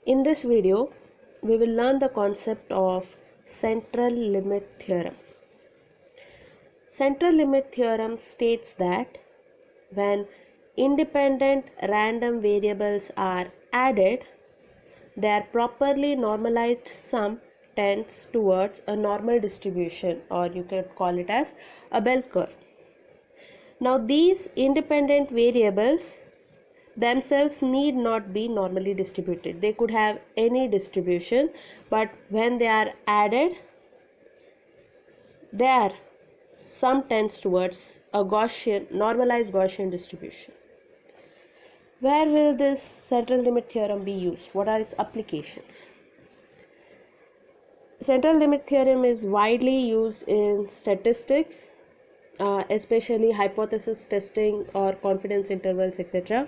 In this video, we will learn the concept of central limit theorem. Central limit theorem states that when independent random variables are added, their properly normalized sum tends towards a normal distribution, or you can call it as a bell curve. Now, these independent variables themselves need not be normally distributed. They could have any distribution, but when they are added, their sum tends towards a normalized Gaussian distribution. Where will this central limit theorem be used? What are its applications? Central limit theorem is widely used in statistics, especially hypothesis testing or confidence intervals, etc.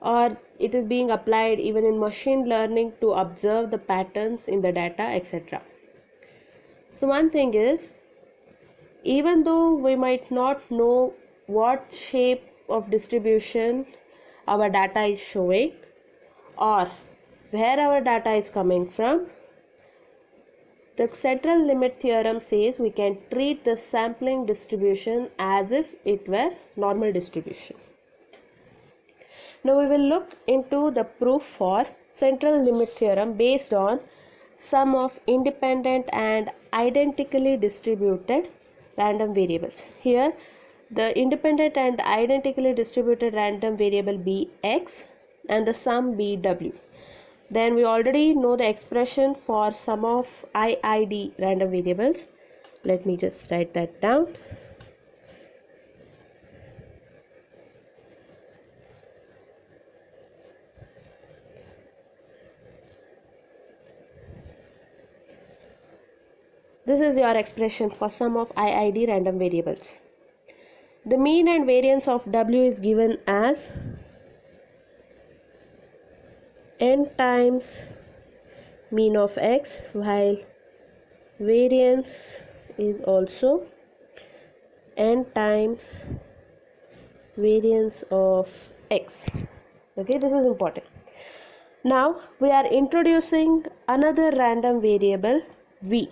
Or it is being applied even in machine learning to observe the patterns in the data, etc. So one thing is, even though we might not know what shape of distribution our data is showing or where our data is coming from, the central limit theorem says we can treat the sampling distribution as if it were normal distribution. Now we will look into the proof for central limit theorem based on sum of independent and identically distributed random variables. Here the independent and identically distributed random variable be x and the sum be w. Then we already know the expression for sum of IID random variables. Let me just write that down. This is your expression for sum of IID random variables. The mean and variance of W is given as n times mean of x, while variance is also n times variance of x. Okay, this is important. Now we are introducing another random variable v,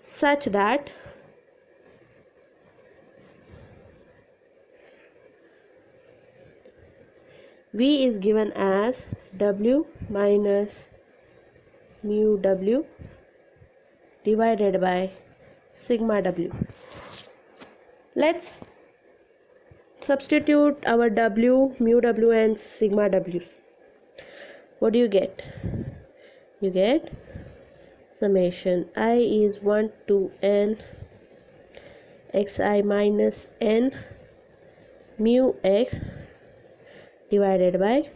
such that v is given as w minus mu w divided by sigma w. Let's substitute our w, mu w and sigma w. What do you get? You get summation I is 1 to n xi minus n mu x divided by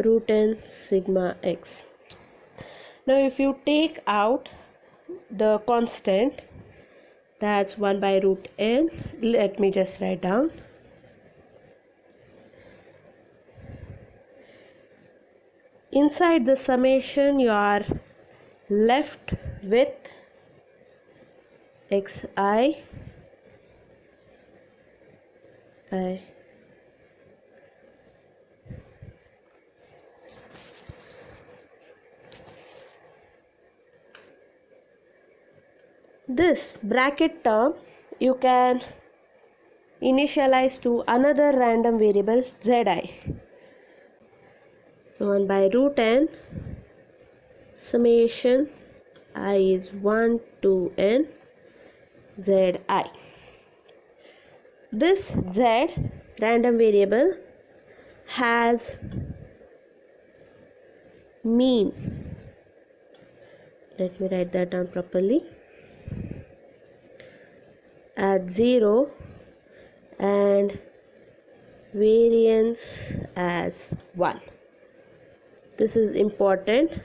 root n sigma x. Now if you take out the constant, that's 1 by root n, let me just write down. Inside the summation you are left with xi this bracket term you can initialize to another random variable zi. So 1 by root n summation I is 1 to n zi. This z random variable has mean. Let me write that down properly. At 0 and variance as 1. This is important.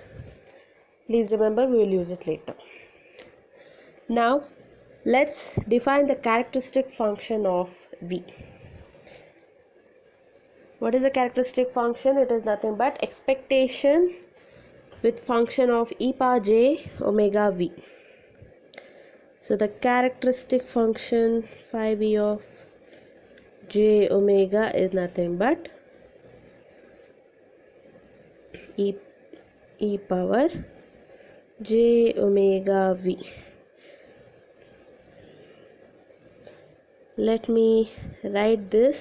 Please remember, we will use it later. Now let's define the characteristic function of v. What is the characteristic function? It is nothing but expectation with function of e power j omega v. So the characteristic function phi v of j omega is nothing but e power j omega v. Let me write this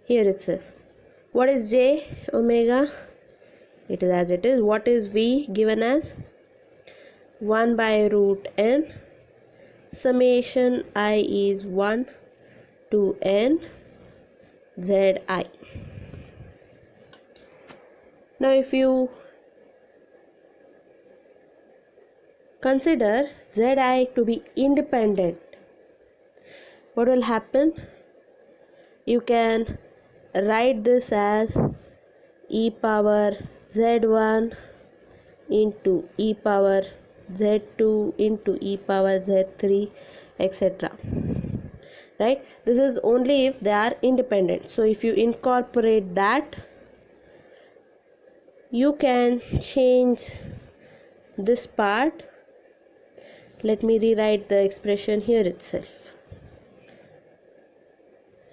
here itself. What is j omega? It is as it is. What is v given as? 1 by root n. Summation I is 1 to n zi. Now if you consider zi to be independent, what will happen? You can write this as e power z1 into e power z2 into e power z3, etc. Right? This is only if they are independent. So if you incorporate that, you can change this part. Let me rewrite the expression here itself.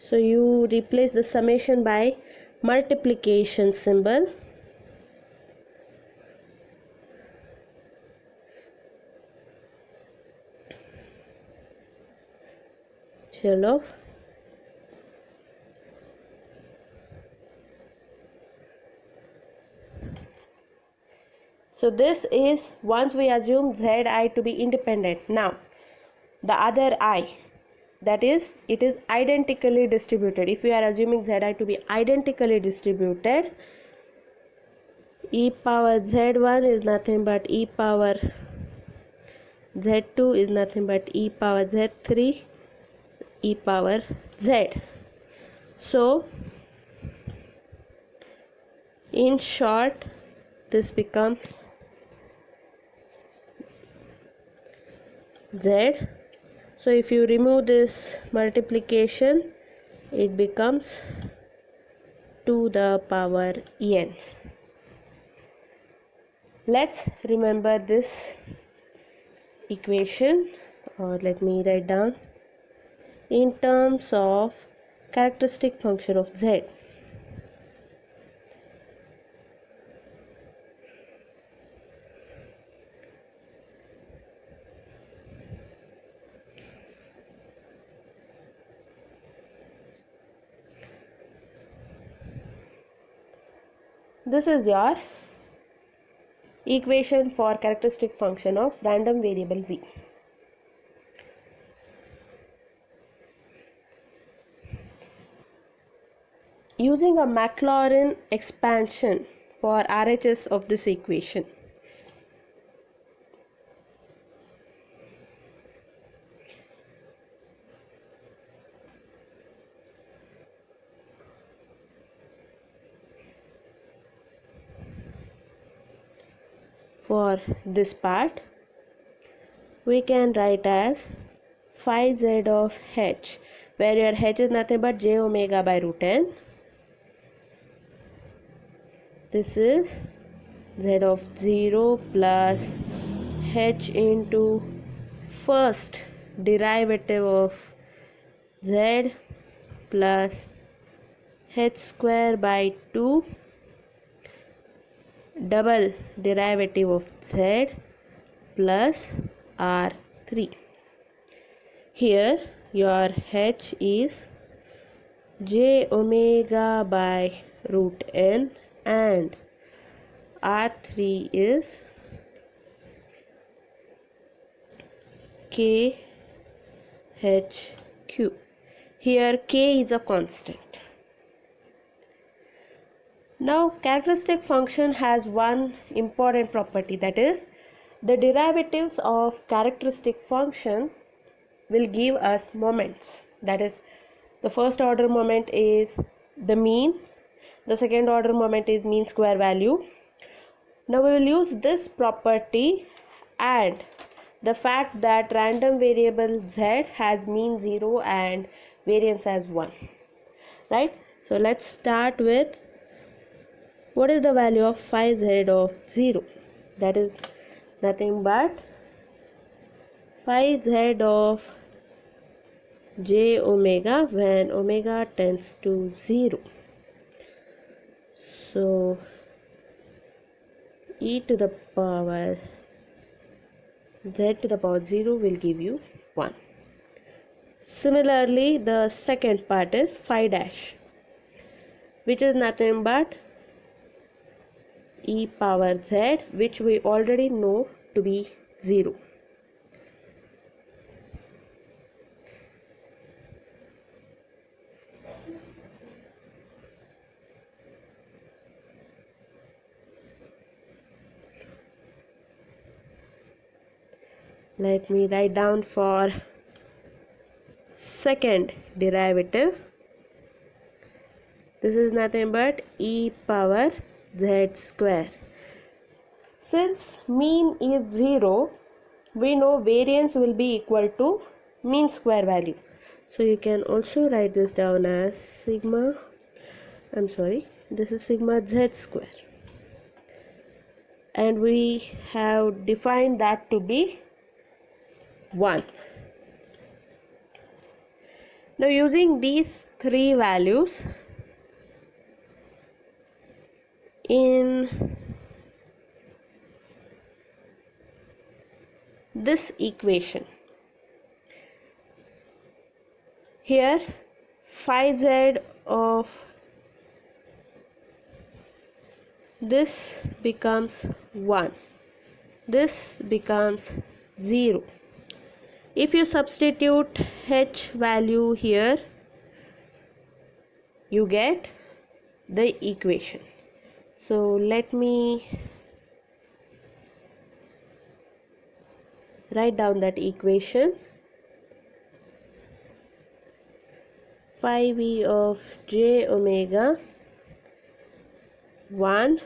So you replace the summation by multiplication symbol. Chalo. So this is once we assume zi to be independent. Now the other I, that is, it is identically distributed. If we are assuming zi to be identically distributed, e power z1 is nothing but e power z2 is nothing but e power z3 e power z. So in short, this becomes z. So if you remove this multiplication, it becomes 2 the power n. Let's remember this equation, or let me write down, in terms of characteristic function of z. This is your equation for characteristic function of random variable v. Using a Maclaurin expansion for RHS of this equation, for this part we can write as phi z of h, where your h is nothing but j omega by root n. This is z of 0 plus h into first derivative of z plus h square by 2 double derivative of z plus r3. Here your h is j omega by root n and r3 is k h cube. Here k is a constant. Now characteristic function has one important property, that is the derivatives of characteristic function will give us moments. That is, the first order moment is the mean, the second order moment is mean square value. Now we will use this property and the fact that random variable z has mean 0 and variance as 1, right? So let's start with what is the value of phi z of 0. That is nothing but phi z of j omega when omega tends to 0. So e to the power z to the power 0 will give you 1. Similarly, the second part is phi dash, which is nothing but e power z, which we already know to be 0. Let me write down for second derivative. This is nothing but e power z square. Since mean is 0, we know variance will be equal to mean square value. So you can also write this down as this is sigma z square. And we have defined that to be 1. Now using these three values in this equation, here phi z of this becomes 1, this becomes 0. If you substitute h value here, you get the equation. So let me write down that equation. Phi v of j omega 1,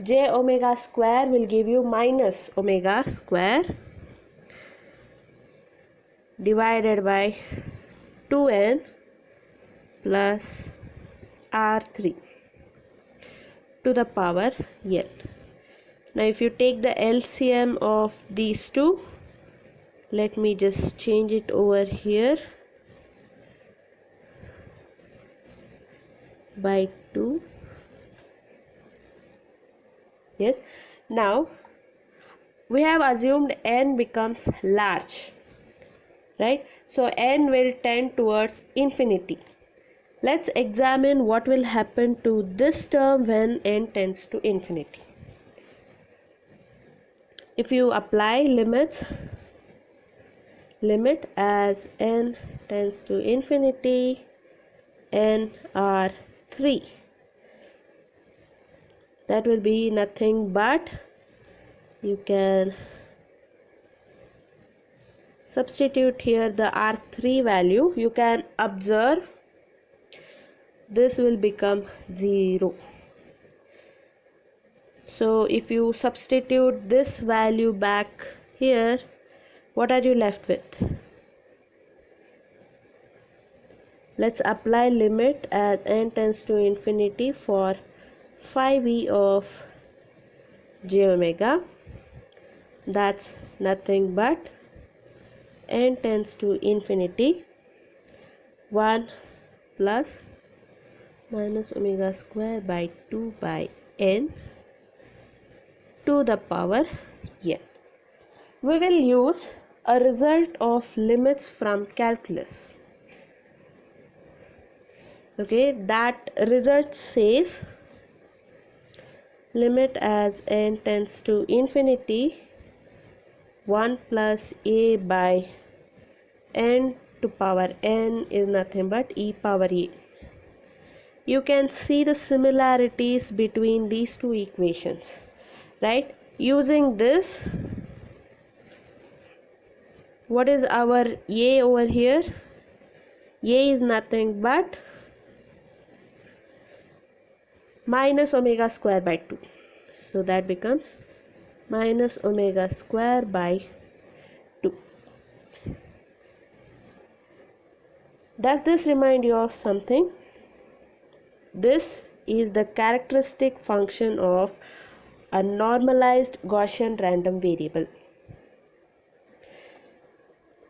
j omega square will give you minus omega square divided by 2n plus r3 to the power n. Now if you take the LCM of these two, let me just change it over here by 2. Yes, now we have assumed n becomes large, right? So n will tend towards infinity. Let's examine what will happen to this term when n tends to infinity. If you apply limit as n tends to infinity, n are 3, that will be nothing but, you can substitute here the r3 value. You can observe this will become 0. So if you substitute this value back here, what are you left with? Let's apply limit as n tends to infinity for phi v of j omega. That's nothing but n tends to infinity 1 plus minus omega square by 2 by n to the power n. We will use a result of limits from calculus. Okay, that result says limit as n tends to infinity 1 plus a by n to power n is nothing but e power a. You can see the similarities between these two equations, right? Using this, what is our a over here? A is nothing but minus omega square by 2. So that becomes minus omega square by 2. Does this remind you of something? This is the characteristic function of a normalized Gaussian random variable.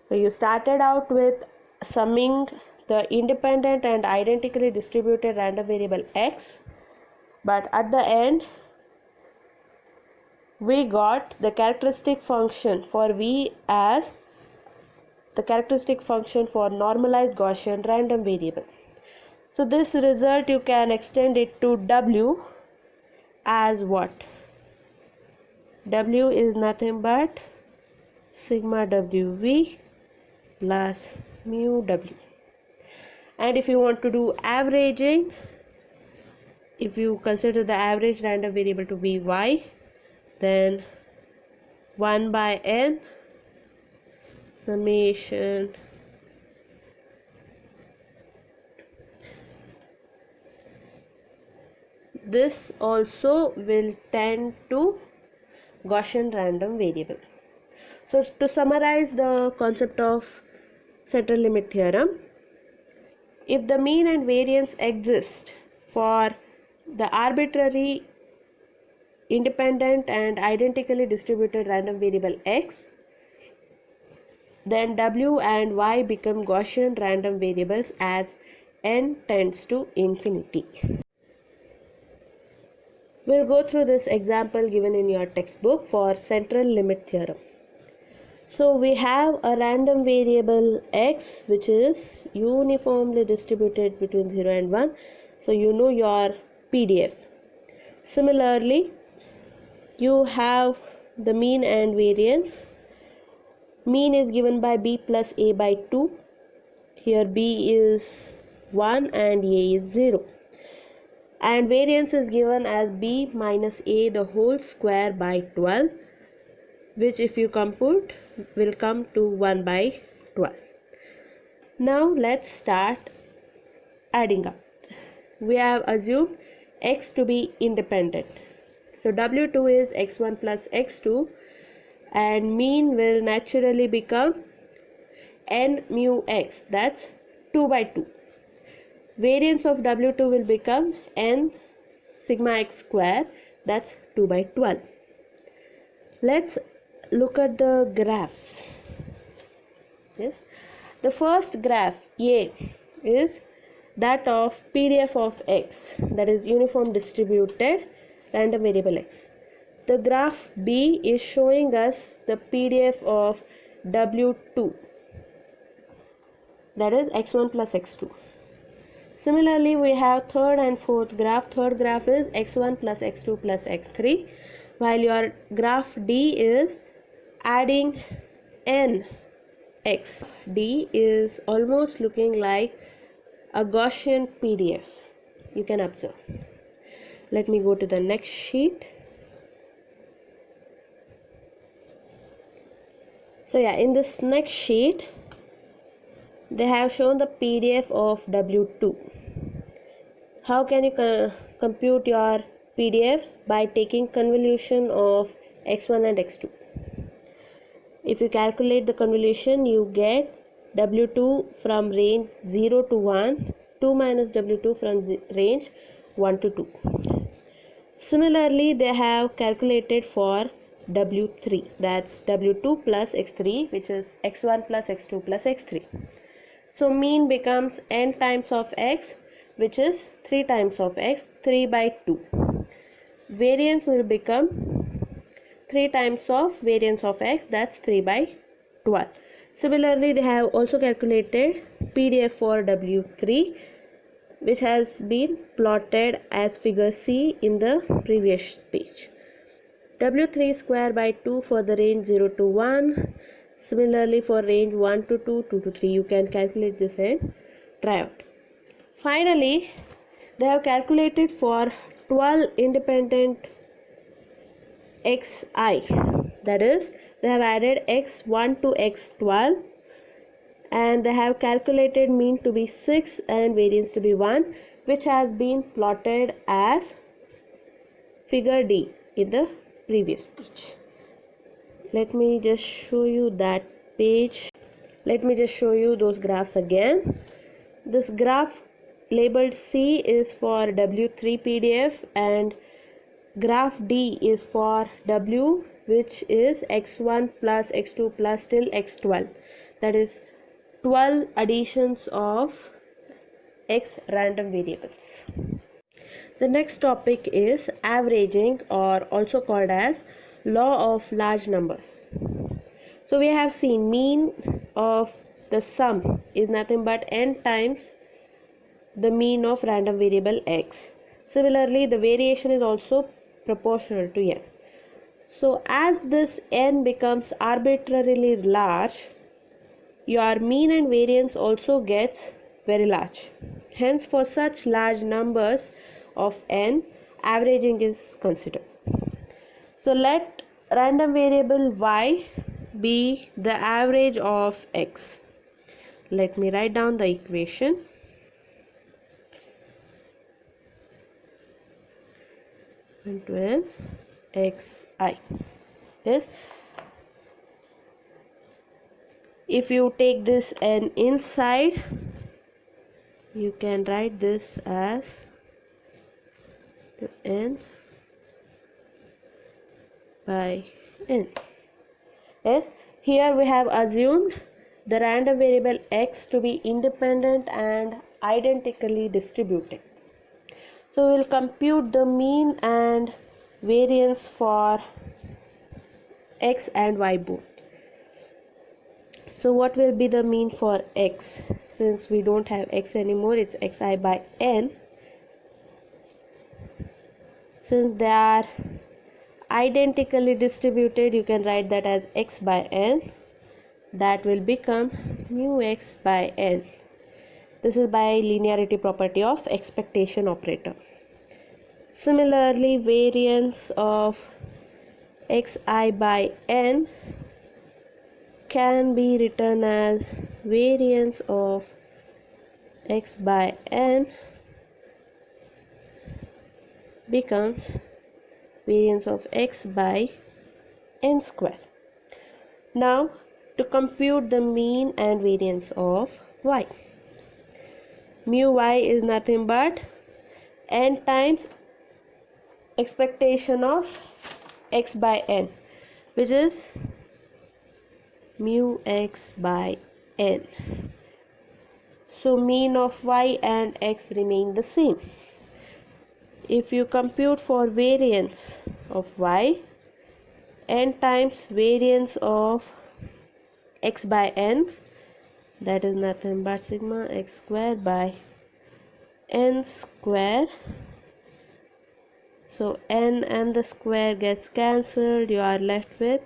So you started out with summing the independent and identically distributed random variable x, but at the end we got the characteristic function for V as the characteristic function for normalized Gaussian random variable. So this result you can extend it to W as what? W is nothing but sigma WV plus mu W. And if you want to do averaging, if you consider the average random variable to be Y, then 1 by n summation this also will tend to Gaussian random variable. So to summarize the concept of central limit theorem, if the mean and variance exist for the arbitrary independent and identically distributed random variable x, then W and Y become Gaussian random variables as n tends to infinity. We'll go through this example given in your textbook for central limit theorem. So we have a random variable x which is uniformly distributed between 0 and 1. So you know your PDF. Similarly, you have the mean and variance. Mean is given by b plus a by 2. Here b is 1 and a is 0. And variance is given as b minus a the whole square by 12, which if you compute will come to 1 by 12. Now let's start adding up. We have assumed x to be independent. So W2 is x1 plus x2 and mean will naturally become n mu x, that's 2 by 2. Variance of W2 will become n sigma x square, that's 2 by 12. Let's look at the graphs. Yes, the first graph A is that of PDF of x, that is uniform distributed random variable x. The graph B is showing us the PDF of W2, that is x1 plus x2. Similarly, we have third and fourth graph. Third graph is x1 plus x2 plus x3, while your graph D is adding n x. D is almost looking like a Gaussian PDF. You can observe. Let me go to the next sheet. So yeah, in this next sheet, they have shown the PDF of W2. How can you compute your PDF? By taking convolution of x1 and x2. If you calculate the convolution, you get W2 from range 0 to 1, 2 minus W2 from range 1 to 2. Similarly, they have calculated for W3, that's W2 plus x3, which is x1 plus x2 plus x3. So mean becomes n times of x, which is 3 times of x, 3 by 2. Variance will become 3 times of variance of x, that's 3 by 12. Similarly, they have also calculated PDF for W3, which has been plotted as figure C in the previous page. W3 square by 2 for the range 0 to 1. Similarly, for range 1 to 2, 2 to 3, you can calculate this and try out. Finally, they have calculated for 12 independent xi, that is, they have added x1 to x12 and they have calculated mean to be 6 and variance to be 1, which has been plotted as figure D in the previous page. Let me just show you that page. Let me just show you those graphs again. This graph labeled C is for W3 PDF and graph D is for W, which is x1 plus x2 plus till x12, that is 12 additions of x random variables. The next topic is averaging, or also called as law of large numbers. So we have seen mean of the sum is nothing but n times the mean of random variable x. Similarly, the variation is also proportional to n. So as this n becomes arbitrarily large, your mean and variance also gets very large. Hence, for such large numbers of n, averaging is considered. So let random variable y be the average of x. Let me write down the equation. Into n xi. Yes. If you take this n inside, you can write this as n by n. Yes, here we have assumed the random variable x to be independent and identically distributed. So we will compute the mean and variance for x and y both. So what will be the mean for x? Since we don't have x anymore, it's xi by n. Since they are identically distributed, you can write that as x by n. That will become mu x by n. This is by linearity property of expectation operator. Similarly, variance of xi by n can be written as variance of x by n becomes variance of x by n square. Now, to compute the mean and variance of y, mu y is nothing but n times expectation of x by n, which is mu x by n. So mean of y and x remain the same. If you compute for variance of y, n times variance of x by n, that is nothing but sigma x square by n square. So n and the square gets cancelled. You are left with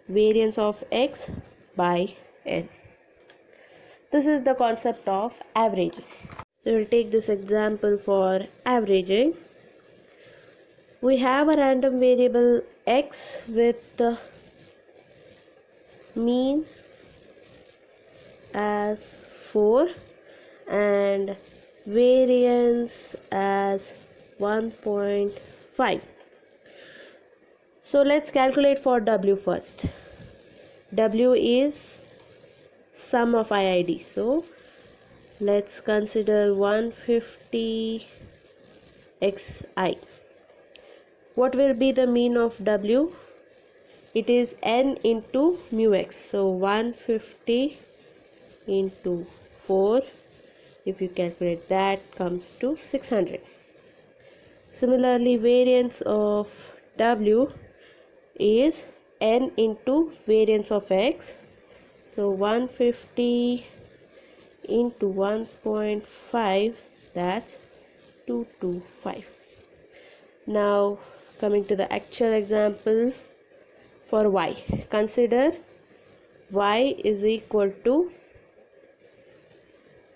variance of x by n. This is the concept of averaging. So we'll take this example for averaging. We have a random variable x with the mean as 4 and variance as 1.5. So let's calculate for w first. W is sum of IID. So let's consider 150 xi. What will be the mean of w? It is n into mu x. So 150 into 4, if you calculate that, comes to 600. Similarly, variance of w is n into variance of x. So 150 into 1.5, that's 225. Now coming to the actual example for y. Consider y is equal to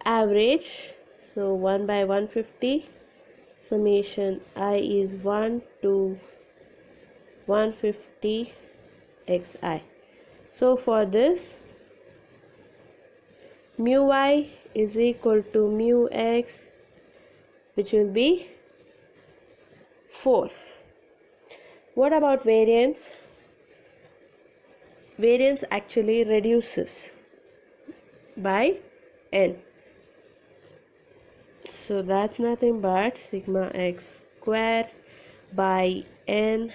average. So 1 by 150 summation I is 1 to 150 xi. So for this, mu y is equal to mu x, which will be 4. What about variance? Variance actually reduces by n. So that's nothing but sigma x square by n,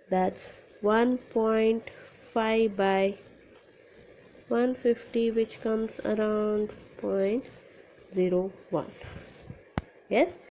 that's 1.5 by 150, which comes around 0.01. Yes.